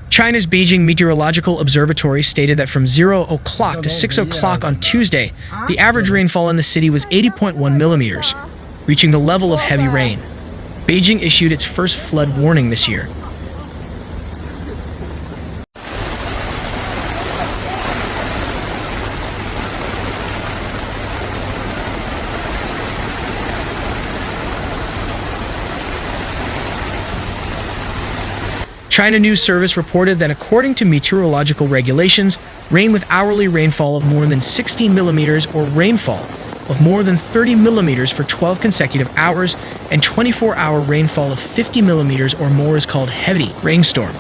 China's Beijing Meteorological Observatory stated that from 0 o'clock to 6 o'clock on Tuesday, the average rainfall in the city was 80.1 millimeters, reaching the level of heavy rain. Beijing issued its first flood warning this year. China News Service reported that according to meteorological regulations, rain with hourly rainfall of more than 16 millimeters or rainfall of more than 30 millimeters for 12 consecutive hours and 24-hour rainfall of 50 millimeters or more is called heavy rainstorm.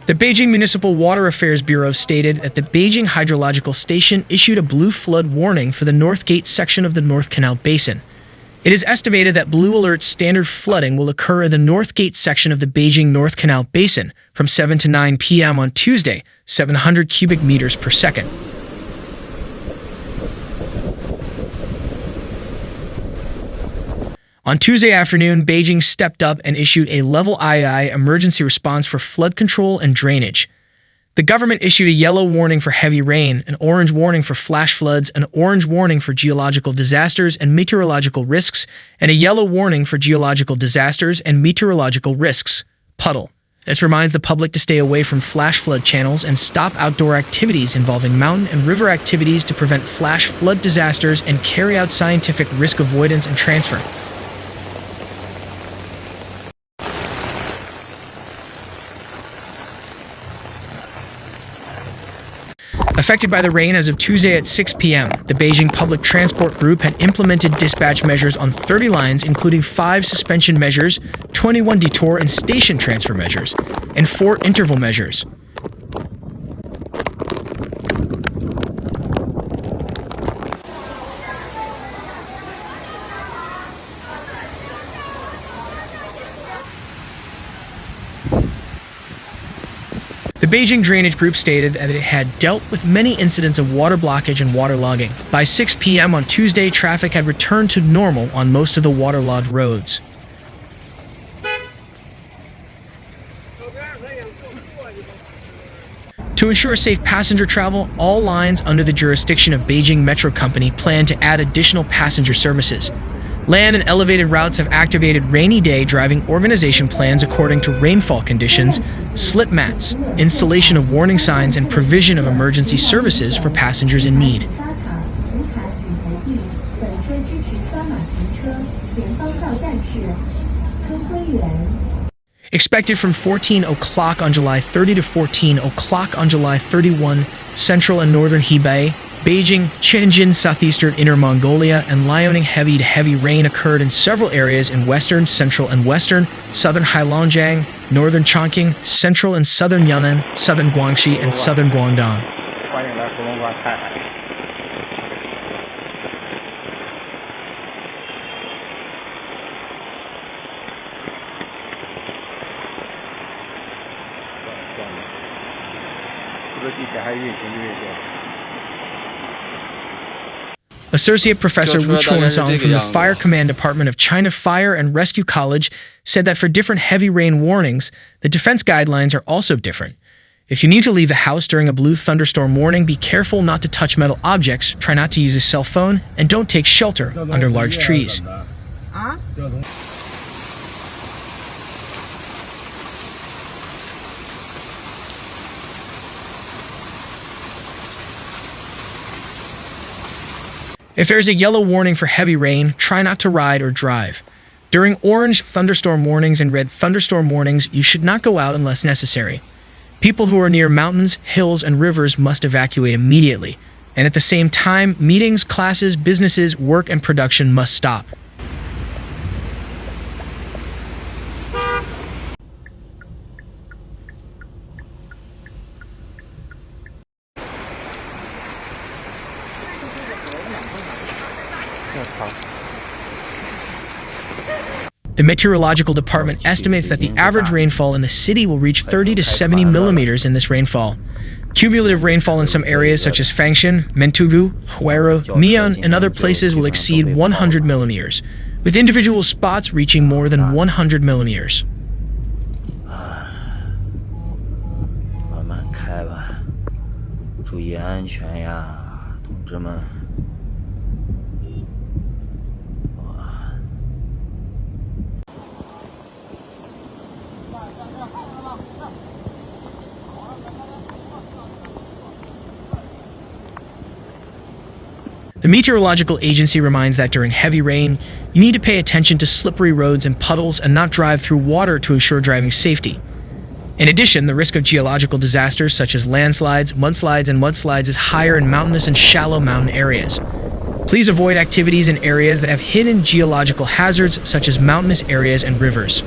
The Beijing Municipal Water Affairs Bureau stated that the Beijing Hydrological Station issued a blue flood warning for the North Gate section of the North Canal Basin. It is estimated that blue alert standard flooding will occur in the North Gate section of the Beijing North Canal Basin from 7 to 9 p.m. on Tuesday, 700 cubic meters per second. On Tuesday afternoon, Beijing stepped up and issued a Level II emergency response for flood control and drainage. The government issued a yellow warning for heavy rain, an orange warning for flash floods, an orange warning for geological disasters and meteorological risks, and a yellow warning for geological disasters and meteorological risks, puddle. This reminds the public to stay away from flash flood channels and stop outdoor activities involving mountain and river activities to prevent flash flood disasters and carry out scientific risk avoidance and transfer. Affected by the rain as of Tuesday at 6 p.m., the Beijing Public Transport Group had implemented dispatch measures on 30 lines, including 5 suspension measures, 21 detour and station transfer measures, and 4 interval measures. The Beijing Drainage Group stated that it had dealt with many incidents of water blockage and waterlogging. By 6 p.m. on Tuesday, traffic had returned to normal on most of the waterlogged roads. To ensure safe passenger travel, all lines under the jurisdiction of Beijing Metro Company plan to add additional passenger services. Land and elevated routes have activated rainy day driving organization plans according to rainfall conditions, slip mats, installation of warning signs, and provision of emergency services for passengers in need. Expected from 14 o'clock on July 30 to 14 o'clock on July 31, central and northern Hebei, Beijing, Tianjin, southeastern Inner Mongolia, and Liaoning Heavy to heavy rain occurred in several areas in western, central, and western, southern Heilongjiang, northern Chongqing, central and southern Yunnan, southern Guangxi, and southern Guangdong. Associate Professor Wu Chuansong from the Fire Command Department of China Fire and Rescue College said that for different heavy rain warnings, the defense guidelines are also different. If you need to leave the house during a blue thunderstorm warning, be careful not to touch metal objects, try not to use a cell phone, and don't take shelter under large trees. If there's a yellow warning for heavy rain, try not to ride or drive. During orange thunderstorm warnings and red thunderstorm warnings, you should not go out unless necessary. People who are near mountains, hills, and rivers must evacuate immediately. And at the same time, meetings, classes, businesses, work, and production must stop. The meteorological department estimates that the average rainfall in the city will reach 30 to 70 millimeters in this rainfall. Cumulative rainfall in some areas such as Fangshan, Mentubu, Huero, Mian, and other places will exceed 100 millimeters, with individual spots reaching more than 100 millimeters. 慢慢开吧，注意安全呀，同志们。 The Meteorological Agency reminds that during heavy rain, you need to pay attention to slippery roads and puddles and not drive through water to ensure driving safety. In addition, the risk of geological disasters such as landslides, mudslides is higher in mountainous and shallow mountain areas. Please avoid activities in areas that have hidden geological hazards such as mountainous areas and rivers.